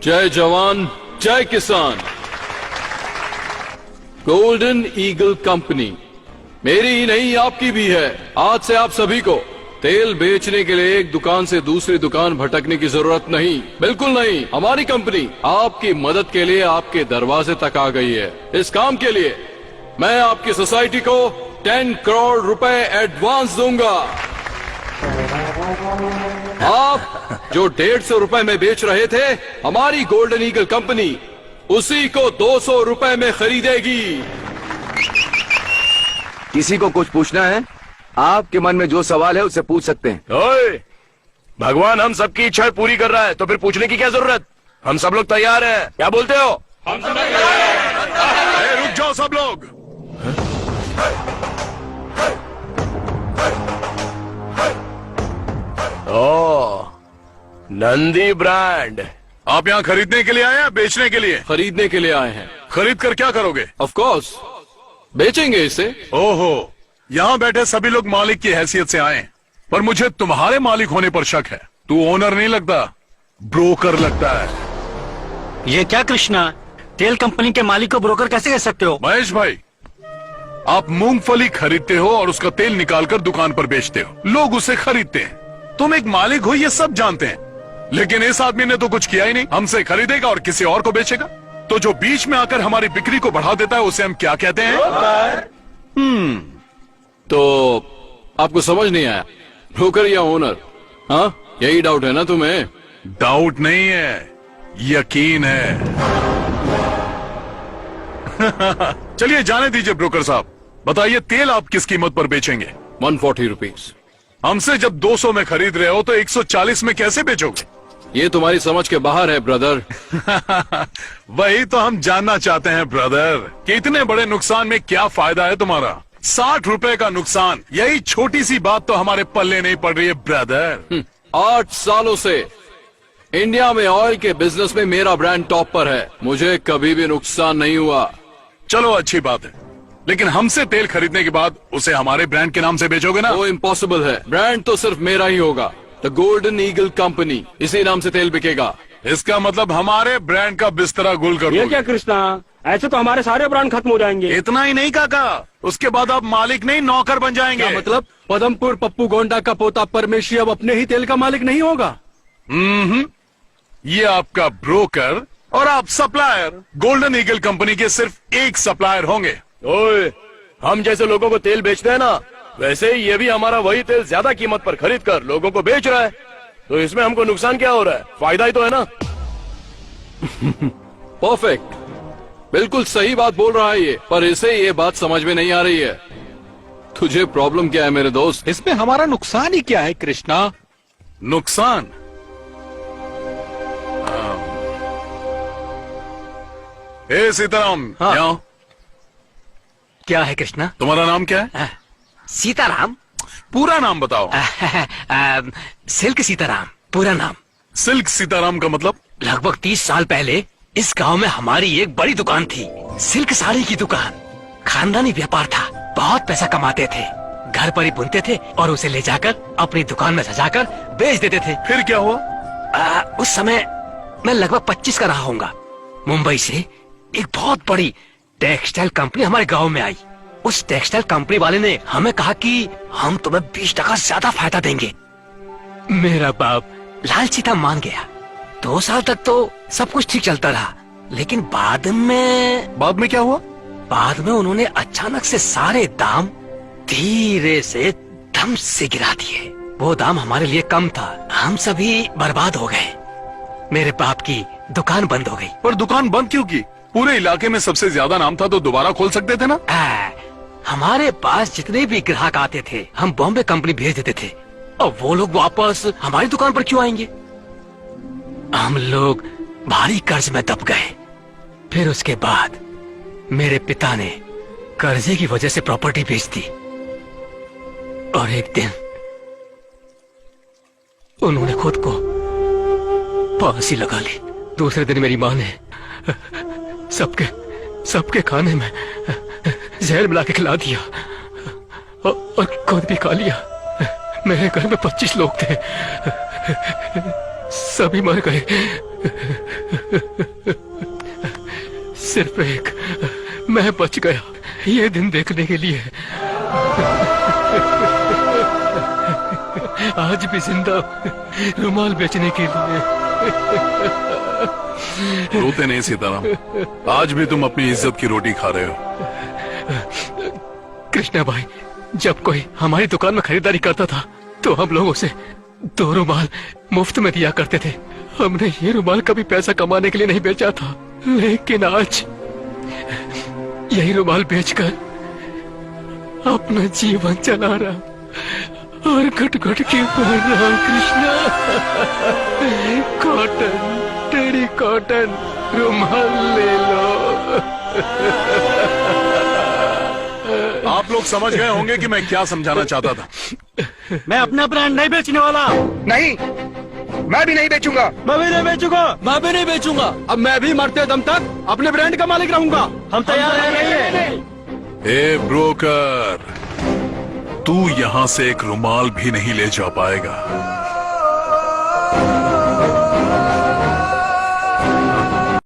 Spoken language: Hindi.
जय जवान जय किसान। गोल्डन ईगल कंपनी मेरी ही नहीं आपकी भी है। आज से आप सभी को तेल बेचने के लिए एक दुकान से दूसरी दुकान भटकने की जरूरत नहीं, बिल्कुल नहीं। हमारी कंपनी आपकी मदद के लिए आपके दरवाजे तक आ गई है। इस काम के लिए मैं आपकी सोसाइटी को 10 करोड़ रुपए एडवांस दूंगा। आप जो 150 रुपए में बेच रहे थे, हमारी गोल्डन ईगल कंपनी उसी को 200 रुपए में खरीदेगी। किसी को कुछ पूछना है? आपके मन में जो सवाल है उससे पूछ सकते हैं। ओए, भगवान हम सबकी इच्छा पूरी कर रहा है तो फिर पूछने की क्या जरूरत? हम सब लोग तैयार हैं। क्या बोलते हो? हम सब तैयार हैं। रुक जाओ सब लोग। ओ, नंदी ब्रांड। आप यहाँ खरीदने के लिए आए हैं, बेचने के लिए? खरीदने के लिए आए हैं। खरीद कर क्या करोगे? ऑफ कोर्स बेचेंगे इसे। ओहो, यहाँ बैठे सभी लोग मालिक की हैसियत से आए, पर मुझे तुम्हारे मालिक होने पर शक है। तू ओनर नहीं लगता, ब्रोकर लगता है। ये क्या कृष्णा, तेल कंपनी के मालिक को ब्रोकर कैसे कह सकते हो? महेश भाई, आप मूंगफली खरीदते हो और उसका तेल निकालकर दुकान पर बेचते हो। लोग उसे खरीदते हैं। तुम एक मालिक हो ये सब जानते हैं, लेकिन इस आदमी ने तो कुछ किया ही नहीं। हमसे खरीदेगा और किसी और को बेचेगा। तो जो बीच में आकर हमारी बिक्री को बढ़ा देता है उसे हम क्या कहते हैं? तो आपको समझ नहीं आया, ब्रोकर या ओनर? हाँ, यही डाउट है ना तुम्हें? डाउट नहीं है, यकीन है। चलिए जाने दीजिए ब्रोकर साहब, बताइए तेल आप किस कीमत पर बेचेंगे? 140 रुपीज। हमसे जब 200 में खरीद रहे हो तो 140 में कैसे बेचोगे? ये तुम्हारी समझ के बाहर है ब्रदर। वही तो हम जानना चाहते हैं ब्रदर, कि इतने बड़े नुकसान में क्या फायदा है तुम्हारा? 60 रुपए का नुकसान, यही छोटी सी बात तो हमारे पल्ले नहीं पड़ रही है ब्रदर। 8 सालों से इंडिया में ऑयल के बिजनेस में मेरा ब्रांड टॉप पर है। मुझे कभी भी नुकसान नहीं हुआ। चलो अच्छी बात है, लेकिन हमसे तेल खरीदने के बाद उसे हमारे ब्रांड के नाम से बेचोगे ना? वो इम्पॉसिबल है। ब्रांड तो सिर्फ मेरा ही होगा, द गोल्डन ईगल कंपनी। इसी नाम से तेल बिकेगा। इसका मतलब हमारे ब्रांड का बिस्तरा गुल कर ये दोगे। क्या कृष्णा, ऐसे तो हमारे सारे ब्रांड खत्म हो जाएंगे। इतना ही नहीं काका, उसके बाद आप मालिक नहीं नौकर बन जाएंगे। क्या मतलब? पदमपुर पप्पू गोंडा का पोता परमेशी अब अपने ही तेल का मालिक नहीं होगा? ये आपका ब्रोकर और आप सप्लायर। गोल्डन ईगल कंपनी के सिर्फ एक सप्लायर होंगे। ओए, हम जैसे लोगों को तेल बेचते हैं ना, वैसे ही ये भी हमारा वही तेल ज्यादा कीमत पर खरीद कर लोगों को बेच रहा है। तो इसमें हमको नुकसान क्या हो रहा है? फायदा ही तो है ना। परफेक्ट, बिल्कुल सही बात बोल रहा है ये, पर इसे ये बात समझ में नहीं आ रही है। तुझे प्रॉब्लम क्या है मेरे दोस्त? इसमें हमारा नुकसान ही क्या है कृष्णा? नुकसान? ए सीताराम, हाँ। यहाँ। क्या है कृष्णा? तुम्हारा नाम क्या है? सीताराम। पूरा नाम बताओ। सिल्क सीताराम पूरा नाम। सिल्क सीताराम का मतलब? लगभग 30 साल पहले इस गांव में हमारी एक बड़ी दुकान थी, सिल्क साड़ी की दुकान। खानदानी व्यापार था, बहुत पैसा कमाते थे। घर पर ही बुनते थे और उसे ले जाकर अपनी दुकान में सजाकर बेच देते थे। फिर क्या हुआ? उस समय मैं लगभग 25 का रहा होऊंगा। मुंबई से एक बहुत बड़ी टेक्सटाइल कंपनी हमारे गांव में आई। उस टेक्सटाइल कंपनी वाले ने हमें कहा कि हम तुम्हें 20% ज्यादा फायदा देंगे। मेरा बाप लालची था, मान गया। 2 साल तक तो सब कुछ ठीक चलता रहा, लेकिन बाद में क्या हुआ? बाद में उन्होंने अचानक से सारे दाम धीरे से दम से गिरा दिए। वो दाम हमारे लिए कम था, हम सभी बर्बाद हो गए। मेरे बाप की दुकान बंद हो गई। पर दुकान बंद क्यों की? पूरे इलाके में सबसे ज्यादा नाम था तो दोबारा खोल सकते थे ना? हमारे पास जितने भी ग्राहक आते थे हम बॉम्बे कंपनी भेज देते थे, और वो लोग वापस हमारी दुकान पर क्यों आएंगे? हम लोग भारी कर्ज में दब गए। फिर उसके बाद मेरे पिता ने कर्जे की वजह से प्रॉपर्टी बेच दी, और एक दिन उन्होंने खुद को फांसी लगा ली। दूसरे दिन मेरी माँ ने सबके खाने में जहर मिला के खिला दिया, और खुद भी खा लिया। मेरे घर में 25 लोग थे, सभी मर गए। सिर्फ एक मैं बच गया ये दिन देखने के लिए। आज भी जिंदा रुमाल बेचने के लिए। रोते नहीं सीताराम, आज भी तुम अपनी इज्जत की रोटी खा रहे हो। कृष्णा भाई, जब कोई हमारी दुकान में खरीदारी करता था तो हम लोग उसे 2 रुमाल मुफ्त में दिया करते थे। हमने ये रुमाल कभी पैसा कमाने के लिए नहीं बेचा था, लेकिन आज यही रुमाल बेचकर अपना जीवन चला रहा और घुट घुट के पहन रहा। कृष्णा, कॉटन, टेरी कॉटन रुमाल ले लो। आप लोग समझ गए होंगे कि मैं क्या समझाना चाहता था। मैं अपना ब्रांड नहीं बेचने वाला। नहीं, मैं भी नहीं बेचूंगा। मैं भी नहीं बेचूंगा। मैं भी नहीं बेचूंगा। अब मैं भी मरते दम तक अपने ब्रांड का मालिक रहूंगा। हम तैयार हैं। ए ब्रोकर, तू यहाँ से एक रुमाल भी नहीं ले जा पाएगा।